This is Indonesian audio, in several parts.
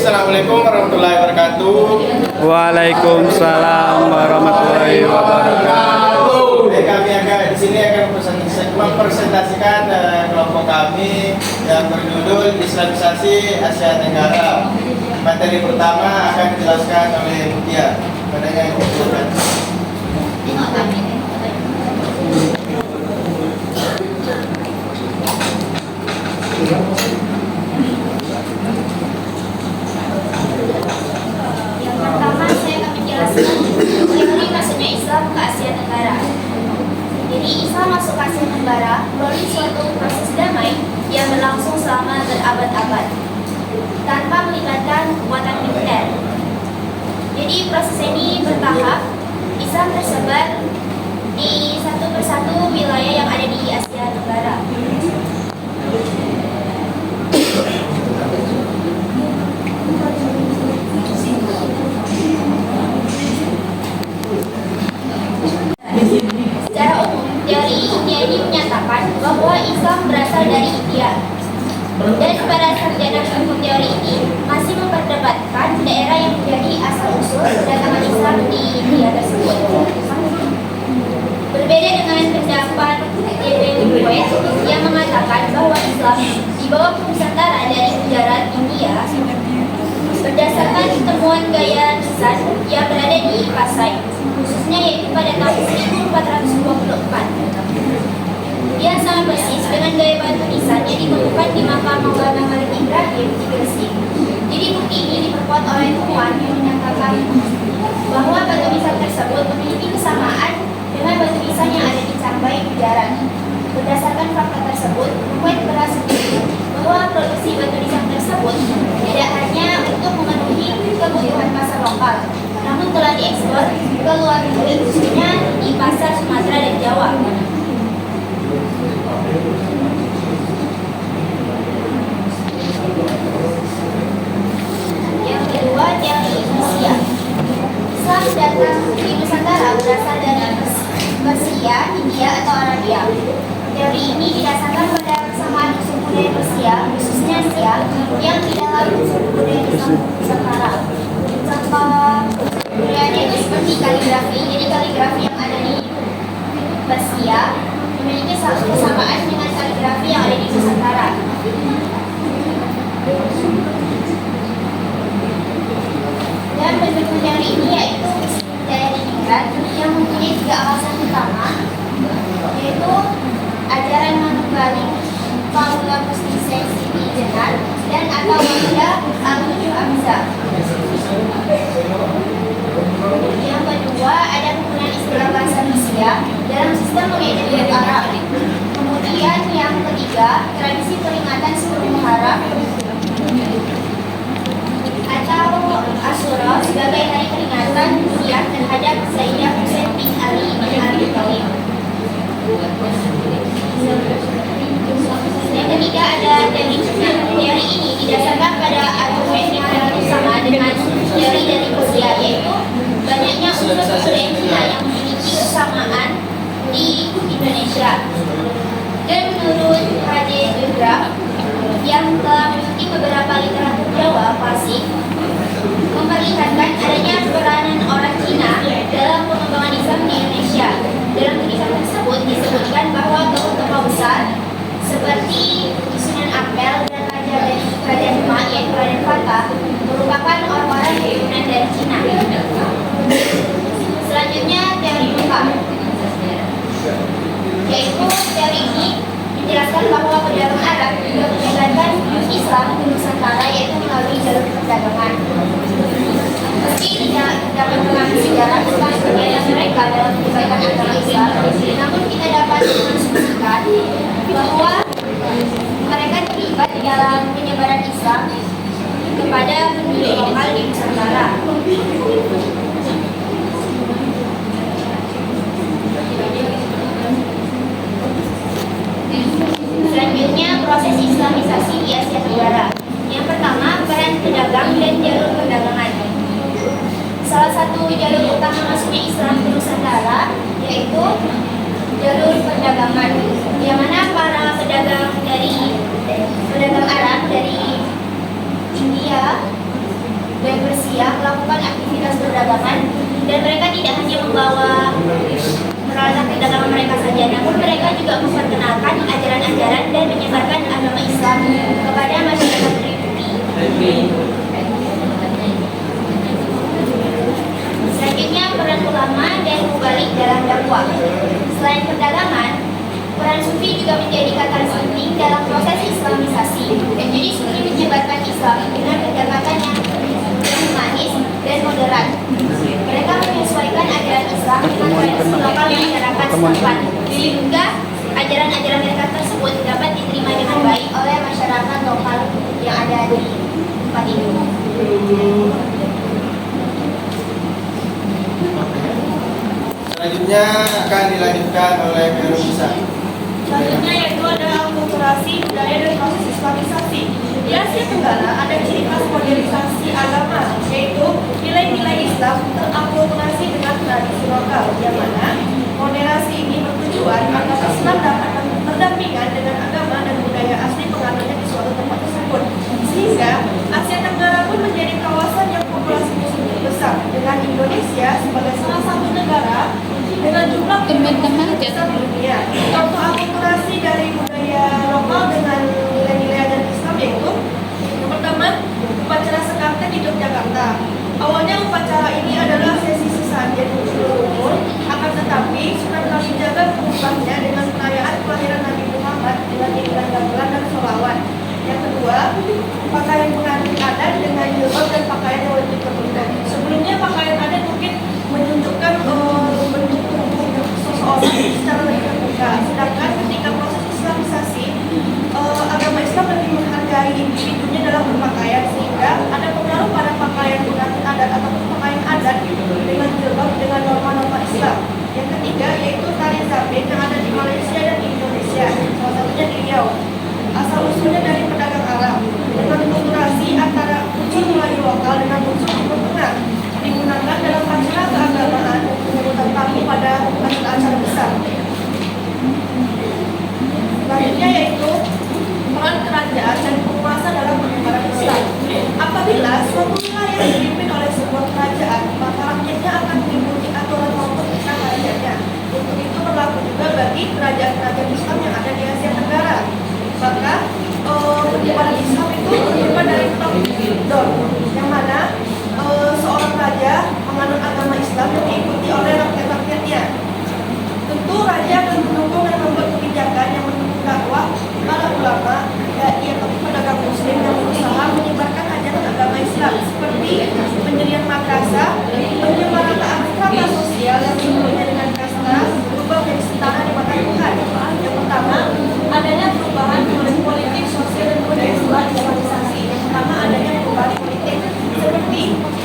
Assalamualaikum warahmatullahi wabarakatuh. Waalaikumsalam warahmatullahi wabarakatuh. Kami di sini akan mempresentasikan kelompok kami yang berjudul Islamisasi Asia Tenggara. Materi pertama akan dijelaskan oleh Mutia. Padanya yang dijelaskan. Yang pertama saya akan menjelaskan teori masuknya Islam ke Asia Tenggara. Jadi Islam masuk ke Asia Tenggara melalui suatu proses damai yang berlangsung selama berabad-abad tanpa melibatkan kekuatan militer. Jadi proses ini bertahap. Islam tersebar di satu persatu wilayah yang ada di Asia Tenggara. Secara umum, teori India ini menyatakan bahwa Islam berasal dari India. Dan para sarjana hukum teori ini masih memperdebatkan daerah yang menjadi asal-usul kedatangan Islam di India tersebut. Berbeda dengan pendapat Ibn West yang mengatakan bahwa Islam dibawa ke Nusantara dari Gujarat, India, berdasarkan temuan gaya nisan yang berada di Pasai, khususnya yaitu pada tahun 1424. Dia sangat persis dengan gaya batu nisan yang ditemukan di makam Maulana Malik Ibrahim di Gresik. Jadi bukti ini diperkuat oleh temuan yang menyatakan bahwa batu nisan tersebut memiliki kesamaan dengan batu nisan yang ada di Cangbai, Gujarat. Berdasarkan fakta tersebut, Kuwait berhasil bahwa produksi batu nisan tersebut tidak hanya untuk memenuhi kebutuhan pasar lokal, namun telah diekspor ke luar negeri, khususnya di pasar Sumatera dan Jawa. Yang kedua, teori Persia. Islam datang di Nusantara berasal dari Persia, India atau Arabia. Teori ini didasarkan pada kesamaan unsur budaya Persia, khususnya Asia, yang di dalam unsur budaya Nusantara. Contoh budayanya itu seperti kaligrafi. Jadi kaligrafi yang ada di Persia memiliki kesamaan dengan kaligrafi yang ada di Nusantara. Dan bentuk teori ini yaitu Wismidaya Diningrat yang mempunyai 3 alasan utama, yaitu ajaran manunggaling Paula Mustisensiti Jenar dan atau Wanda Al-Tujuh Amza. Yang kedua, ada penggunaan istilah bahasa Rusia dalam sistem mengidentifikasi Arab. Kemudian yang ketiga, tradisi peringatan 10 Muharram atau Asyura sebagai hari peringatan dunia terhadap Sayyidah Husain bin Ali bin Abi Thalib. Yang ketiga ada teori Cina. Teori ini didasarkan pada argumen yang relatif sama dengan teori dari Rusia, yaitu banyaknya unsur budaya Cina yang memiliki kesamaan di Indonesia. Dan menurut H.D. de Graaf yang telah mengikuti beberapa literatur Jawa klasik, memperlihatkan adanya peranan orang Cina dalam pengembangan Islam di Indonesia. Dalam tulisan tersebut disebutkan bahwa tokoh-tokoh besar seperti Sunan Ampel dan Raja dari Kerajaan Demak yaitu Raden Fata merupakan orang-orang keturunan dari Cina. Selanjutnya teori Mekah, yaitu teori ini menjelaskan bahwa pedagang Arab juga menjalankan Islam di Nusantara yaitu melalui jalur perdagangan. Meski tidak dapat mengambil sejarah tentang kejayaan mereka dalam menyebarkan agama Islam, namun kita dapat mengasumsikan bahwa mereka terlibat dalam penyebaran Islam kepada penduduk lokal di Nusantara. Selanjutnya, proses Islamisasi di Asia Tenggara. Yang pertama, peran pedagang dan jalur perdagangan. Salah satu jalur utama masuknya Islam ke Nusantara yaitu jalur perdagangan, yang mana para pedagang Arab dari India ajaran dan menyebarkan agama Islam kepada masyarakat pribumi. Selanjutnya, peran ulama dan mubalik dalam dakwah. Selain perdagangan, peran sufi juga menjadi katalis penting dalam proses islamisasi. Jadi sufi menyebarkan Islam dengan pendekatan yang humanis dan moderat. Mereka menyesuaikan ajaran Islam dengan tradisi lokal masyarakat setempat, sehingga ajaran-ajaran mereka tersebut dapat diterima dengan baik oleh masyarakat lokal yang ada di tempat itu. Selanjutnya akan dilanjutkan oleh Khairul Nisa. Selanjutnya yaitu ada akulturasi budaya dan proses islamisasi. Di Asia Tenggara ada ciri khas modernisasi agama, yaitu nilai-nilai Islam terakulturasi dengan tradisi lokal, yang mana moderasi ini bertujuan agar Islam dapat berdampingan dengan agama dan budaya asli penganutnya di suatu tempat tersebut. Sehingga Asia Tenggara pun menjadi kawasan yang populasi muslim terbesar, dengan Indonesia sebagai salah satu negara dengan jumlah Islam di dunia. Contoh akulturasi dari budaya lokal dengan nilai-nilai ajaran Islam yaitu yang pertama, upacara sekanten di Yogyakarta. Awalnya upacara ini adalah sesi sesajen seluruh umur, akan tetapi Sunan Kalijaga mengubahnya dengan perayaan kelahiran Nabi Muhammad dengan iringan gamelan dan sholawat. Yang kedua, pakaian pengantin adat dengan jilbab dan pakaian yang lebih tertutup. Sebelumnya pakaian adat mungkin menunjukkan bentuk tubuh seseorang secara lebih terbuka, sedangkan ketika proses islamisasi, agama Islam lebih menghargai individunya dalam berpakaian, sehingga ada pengaruh pada pakaian pengantin adat ataupun pakaian adat dengan jilbab dengan norma-norma Islam. Yang ketiga yaitu tari zapin yang ada di Malaysia dan di Indonesia, salah satunya di Riau. Asal usulnya dari pedagang Arab, dengan kulturasi antara unsur Melayu lokal dengan unsur Timur Tengah, digunakan dalam acara keagamaan penyambutan tamu pada acara-acara besar. Selanjutnya yaitu peran kerajaan dan penguasa dalam penyebaran Islam. Apabila suatu wilayah dipimpin oleh sebuah kerajaan, maka rakyatnya akan mengikuti aturan maupun tentang kerajaannya. Untuk itu berlaku juga bagi kerajaan-kerajaan Islam yang ada di Asia Tenggara. Maka penyebaran Islam itu berupa dari top down, yang mana seorang raja menganut agama Islam yang diikuti oleh rakyat-rakyatnya. Tentu raja akan mendukung dan membuat kebijakan yang mendukung dakwah para ulama, yaitu pedagang muslim yang berusaha menyebarkan ajaran agama Islam, seperti pendirian madrasah, penyemarataan strata sosial yang sebelumnya dengan kasta berubah menjadi setara di mata Tuhan. Yang pertama, adanya perubahan politik, sosial, dan budaya setelah islamisasi. Yang pertama, adanya perubahan politik, seperti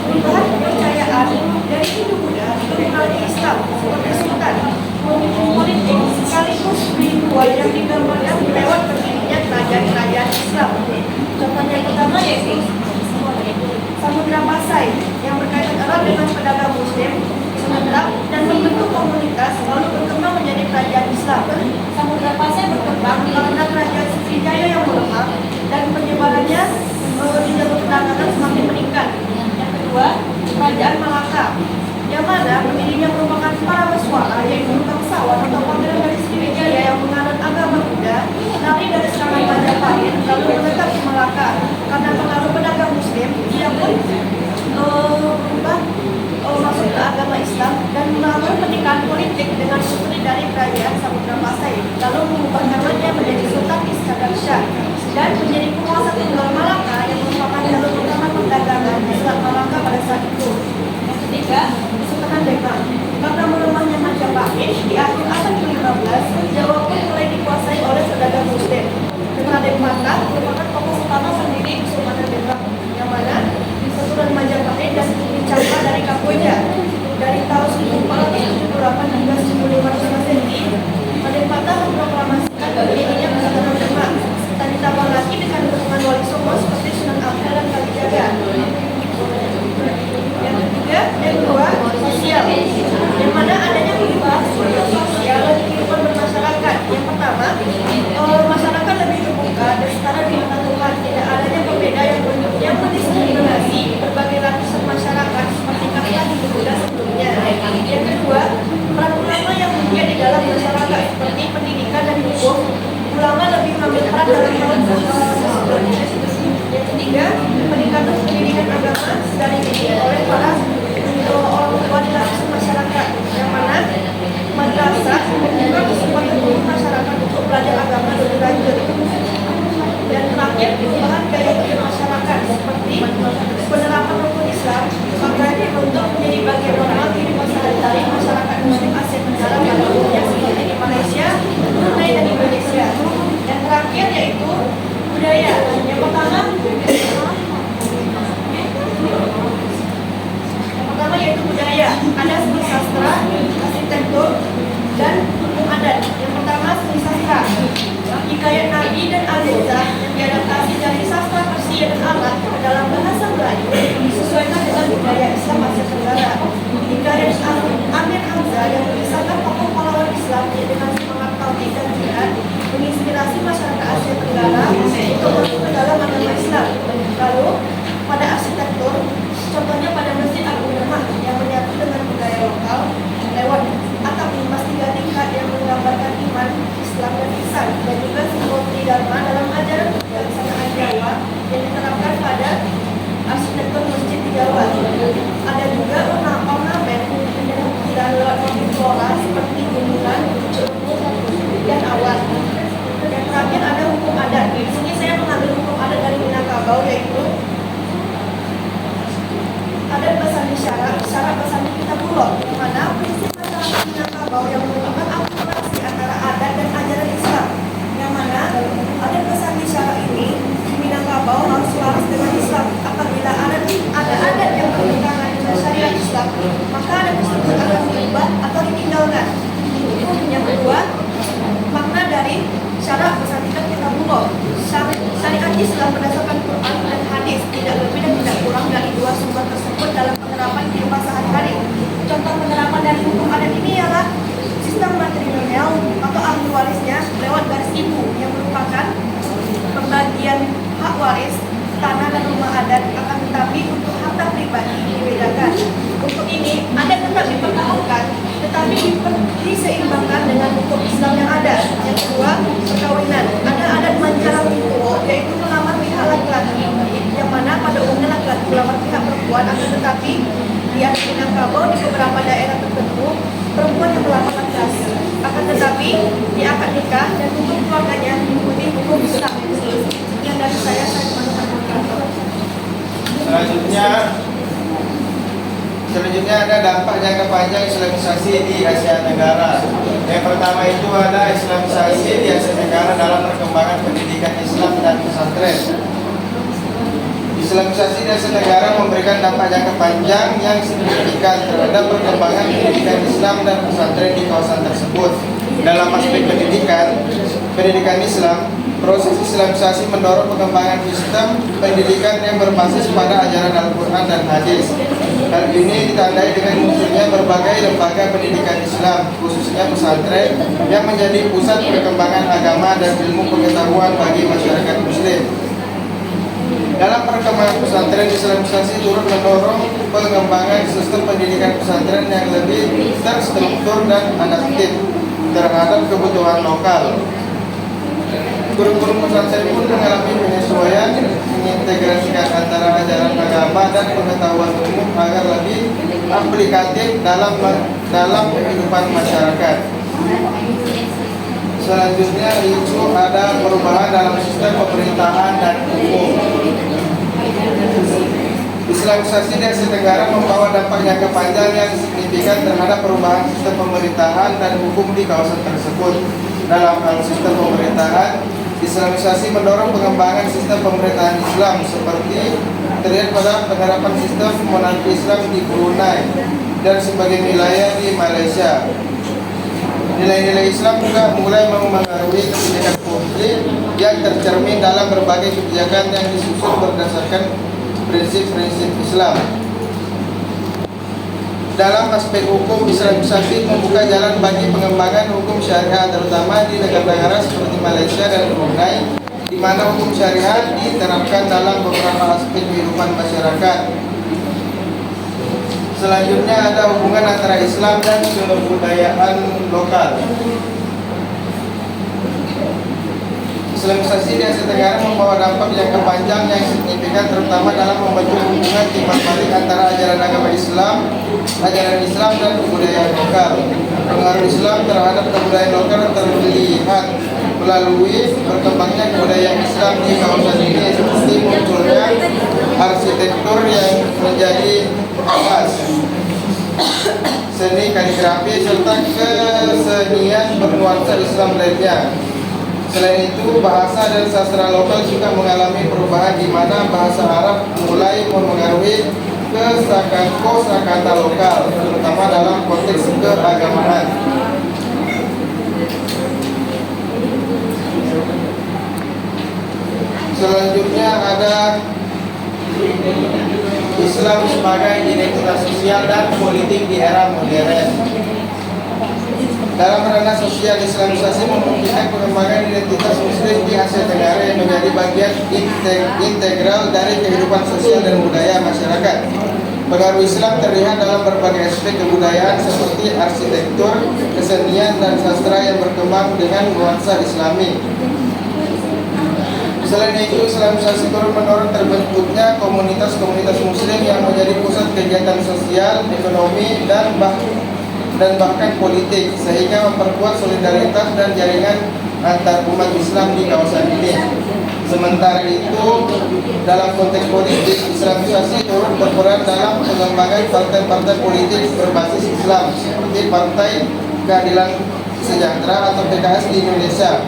perubahan kepercayaan dari Hindu Buddha ke monarki Islam, seperti sultan. Pemimpin politik sekaligus spiritual yang digambarkan lewat berdirinya kerajaan-kerajaan Islam. Contoh yang pertama yaitu Samudra Pasai yang berkaitan erat dengan pedagang muslim, menetap dan membentuk komunitas lalu berkembang menjadi kerajaan Islam. Samudra Pasai berkembang karena kerajaan Sriwijaya yang melemah dan penyebarannya di jalur perdagangan semakin meningkat. Yang kedua, kerajaan Malaka, yang mana pendirinya merupakan para Waswara, yaitu bangsawan atau pangeran dari Sriwijaya yang menganut agama Buddha, lari dari serangan Majapahit lalu menetap di Malaka. Karena pengaruh pedagang muslim, dia pun berubah masuk ke agama Islam dan melalui pernikahan politik dengan putri dari kerajaan Samudra Pasai, lalu mengubah namanya menjadi Sultan Iskandar Shah dan menjadi penguasa tunggal Malaka yang merupakan jalur utama perdagangan di Selat Malaka pada saat itu. Yang ketiga, Sultan Demak. Karena melemahnya Majapahit di akhir abad ke-15, Jawa pun mulai dikuasai oleh pedagang muslim. Dengan Raden Patah merupakan tokoh utama pendiri Sultan Demak, yang mana Keturunan Majapahit dan dicampur dari Kamboja. Dari tahun 1478 hingga 1500 Masehi, Raden Patah memproklamasikan kemerdekaan Yang ketiga, peningkatan pendidikan agama dari dididik oleh para orang tua di langsung masyarakat, yang mana madrasah membuka kesempatan untuk masyarakat untuk belajar agama lebih lanjut. Dan terakhir, perubahan gaya hidup masyarakat seperti penerapan rukun Islam, maka untuk menjadi bagian normal kehidupan sehari-hari masyarakat Muslim Asia Tenggara pada umumnya seperti di Malaysia, Brunei, dan Indonesia. Dan terakhir yaitu budaya. Yang pertama yaitu budaya. Ada seni sastra, arsitektur, dan hukum adat. Yang pertama seni sastra. Hikayat Nabi dan Al-Jazah yang diadaptasi dari sastra Persia dan Arab ke dalam bahasa Melayu disesuaikan dengan budaya Islam Asia Tenggara. Hikayat Amir Hamzah yang mengisahkan tokoh pahlawan Islam dengan semangat tauhid dan jihad menginspirasi masyarakat Asia Tenggara untuk masuk ke dalam agama Islam. Lalu pada arsitektur, contohnya pada Masjid Al-Ulama yang menyatu dengan budaya lokal lewat atap limas 3 tingkat yang menggambarkan iman, Islam, dan ihsan, dan juga simbol tridharma dalam ajaran kebiasaan Jawa yang diterapkan pada arsitektur masjid di Jawa. Ada juga ornamen yang ukiran lewat motif flora seperti gunungan, curug, dan awan. Yang terakhir ada hukum adat. Di sini saya mengambil hukum adat dari Minangkabau, yaitu adat Basandi Syarak Basandi Kitabullah, di mana prinsip masyarakat Minangkabau yang merupakan akulturasi antara adat dan ajaran Islam, yang mana adat Basandi Syarak ini di Minangkabau harus selaras dengan Islam. Apabila ada adat yang bertentangan dengan syariat Islam, maka adat tersebut akan diubah atau ditinggalkan. Yang kedua, makna dari syarak Basandi Kitabullah. Syariat Islam berdasarkan Quran dan hadis tidak lebih dan tidak kurang dari 2 sumber tersebut dalam penerapan kehidupan sehari-hari. Contoh penerapan dari hukum adat ini ialah sistem matrimonial atau ahli warisnya lewat garis ibu yang merupakan pembagian hak waris tanah dan rumah adat, akan tetapi untuk harta pribadi dibedakan. Untuk ini adat tetap dipertahankan tetapi diseimbangkan dengan hukum Islam yang ada. Yang kedua, perkawinan. Ada adat mancalang itu, yaitu melamar pihak laki-laki, yang mana pada umumnya laki-laki melamar pihak perempuan, akan tetapi di adat Minangkabau di beberapa daerah tertentu perempuan yang melamar laki-laki. Akan tetapi di akad nikah dan hukum keluarganya mengikuti hukum Islam. Yang dari saya menuntut moderator. Selanjutnya ada dampak jangka panjang Islamisasi di Asia Tenggara. Yang pertama itu ada Islamisasi di Asia Tenggara dalam perkembangan pendidikan Islam dan pesantren. Islamisasi di Asia Tenggara memberikan dampak jangka panjang yang signifikan terhadap perkembangan pendidikan Islam dan pesantren di kawasan tersebut. Dalam aspek pendidikan Islam, proses Islamisasi mendorong pengembangan sistem pendidikan yang berbasis pada ajaran Al-Quran dan Hadis. Hal ini ditandai dengan munculnya berbagai lembaga pendidikan Islam, khususnya pesantren, yang menjadi pusat perkembangan agama dan ilmu pengetahuan bagi masyarakat Muslim. Dalam perkembangan pesantren, Islamisasi turut mendorong pengembangan sistem pendidikan pesantren yang lebih terstruktur dan adaptif terhadap kebutuhan lokal. Kurikulum pesantren pun mengalami penyesuaian, mengintegrasikan antara ajaran agama dan pengetahuan umum agar lebih aplikatif dalam kehidupan masyarakat. Selanjutnya itu ada perubahan dalam sistem pemerintahan dan hukum. Islamisasi di Asia Tenggara membawa dampak jangka panjang yang signifikan terhadap perubahan sistem pemerintahan dan hukum di kawasan tersebut. Dalam hal sistem pemerintahan, Islamisasi mendorong pengembangan sistem pemerintahan Islam seperti terlihat pada penerapan sistem monarki Islam di Brunei dan sebagian wilayah di Malaysia. Nilai-nilai Islam juga mulai memengaruhi kebijakan publik yang tercermin dalam berbagai kebijakan yang disusun berdasarkan prinsip-prinsip Islam. Dalam aspek hukum, Islamisasi membuka jalan bagi pengembangan hukum syariah terutama di negara-negara seperti Malaysia dan Brunei, di mana hukum syariah diterapkan dalam beberapa aspek kehidupan masyarakat. Selanjutnya ada hubungan antara Islam dan kebudayaan lokal. Islamisasi di Asia Tenggara membawa dampak jangka panjang yang signifikan, terutama dalam membentuk hubungan timbal balik antara ajaran agama Islam, dan kebudayaan lokal. Pengaruh Islam terhadap kebudayaan lokal terlihat melalui berkembangnya kebudayaan Islam di kawasan ini, seperti munculnya arsitektur yang menjadi khas, seni kaligrafi, serta kesenian bernuansa Islam lainnya. Selain itu, bahasa dan sastra lokal juga mengalami perubahan, di mana bahasa Arab mulai memengaruhi kosakata lokal, terutama dalam konteks keagamaan. Selanjutnya ada Islam sebagai identitas sosial dan politik di era modern. Dalam ranah sosial, Islamisasi memungkinkan pengembangan identitas Muslim di Asia Tenggara yang menjadi bagian integral dari kehidupan sosial dan budaya masyarakat. Pengaruh Islam terlihat dalam berbagai aspek kebudayaan seperti arsitektur, kesenian, dan sastra yang berkembang dengan nuansa Islami. Selain itu, Islamisasi turut-menurun terbentuknya komunitas-komunitas Muslim yang menjadi pusat kegiatan sosial, ekonomi, dan bahkan politik, sehingga memperkuat solidaritas dan jaringan antar umat Islam di kawasan ini. Sementara itu, dalam konteks politik, Islamisasi turut berperan dalam pengembangan partai-partai politik berbasis Islam seperti Partai Keadilan Sejahtera atau PKS di Indonesia.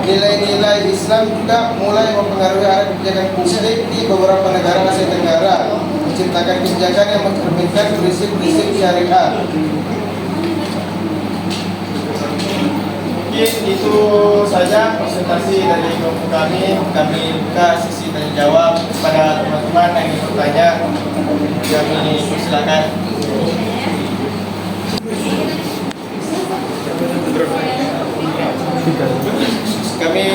Nilai-nilai Islam juga mulai mempengaruhi arah kebijakan publik di beberapa negara Asia Tenggara, menciptakan kebijakan yang mencerminkan prinsip-prinsip syariah. Mungkin itu saja presentasi dari kelompok kami. Kami buka sesi tanya jawab kepada teman-teman yang ingin bertanya. Kami silakan. Kami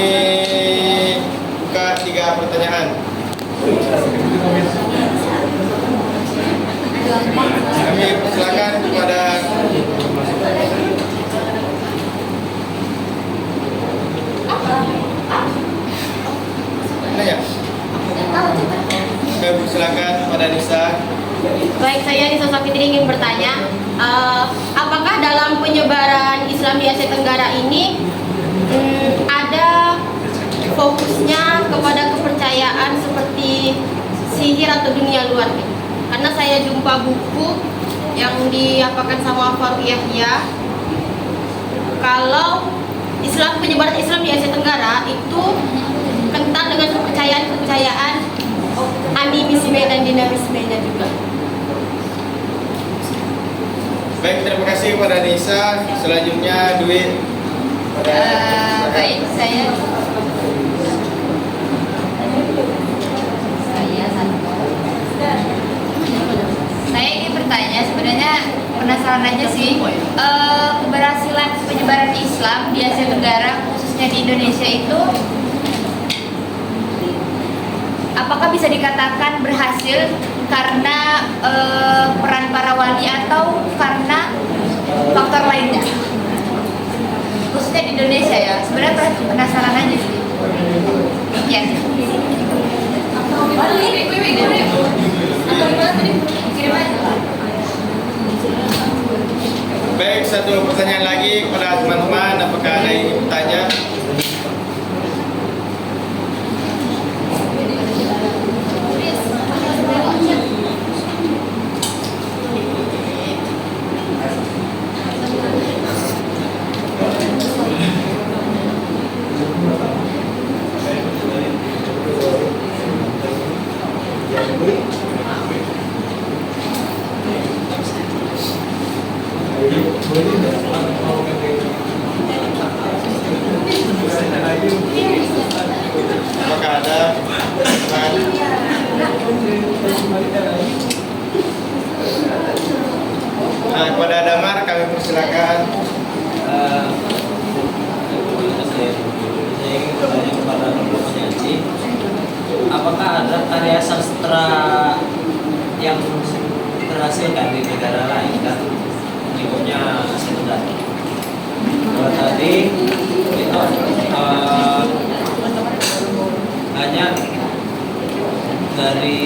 buka 3 pertanyaan. Kami silakan kepada ya. Kami silakan pada Nisa. Baik, saya Nisa Safitri ingin bertanya, apakah dalam penyebaran Islam di Asia Tenggara ini ada fokusnya kepada kepercayaan seperti sihir atau dunia luar? Karena saya jumpa buku yang diapakan sama Farouk Yahya, kalau penyebaran Islam di Asia Tenggara itu kental dengan kepercayaan animisme dan dinamismenya juga. Baik, terima kasih kepada Nisa. Selanjutnya Dwi. Baik, saya ingin bertanya, sebenarnya penasaran aja sih, keberhasilan penyebaran Islam di Asia Tenggara khususnya di Indonesia itu apakah bisa dikatakan berhasil karena peran para wali atau karena faktor lainnya? Khususnya di Indonesia ya, sebenarnya penasaran aja sih. Ya. Baik, satu pertanyaan lagi kepada teman-teman. Apakah ada yang ingin bertanya? Apakah ada? Nah, kepada Damar kami persilakan. Saya ingin bertanya kepada Bapak Nyaci, apakah ada karya sastra yang berhasil kan di negara lain kan lingkupnya Asia Tenggara? Kalau tadi itu dari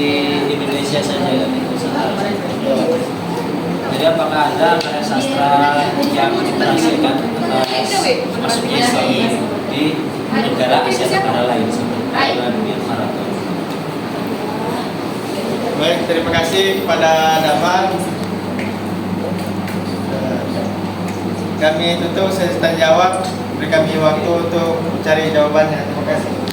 Indonesia saja kan Nusantara saja. Jadi apakah ada karya sastra yang terhasilkan masuknya Islam di negara Asia Tenggara lain seperti Thailand, Myanmar atau Baik, terima kasih kepada Damar. Kami tutup sesi tanya jawab. Beri kami waktu untuk mencari jawabannya. Terima kasih.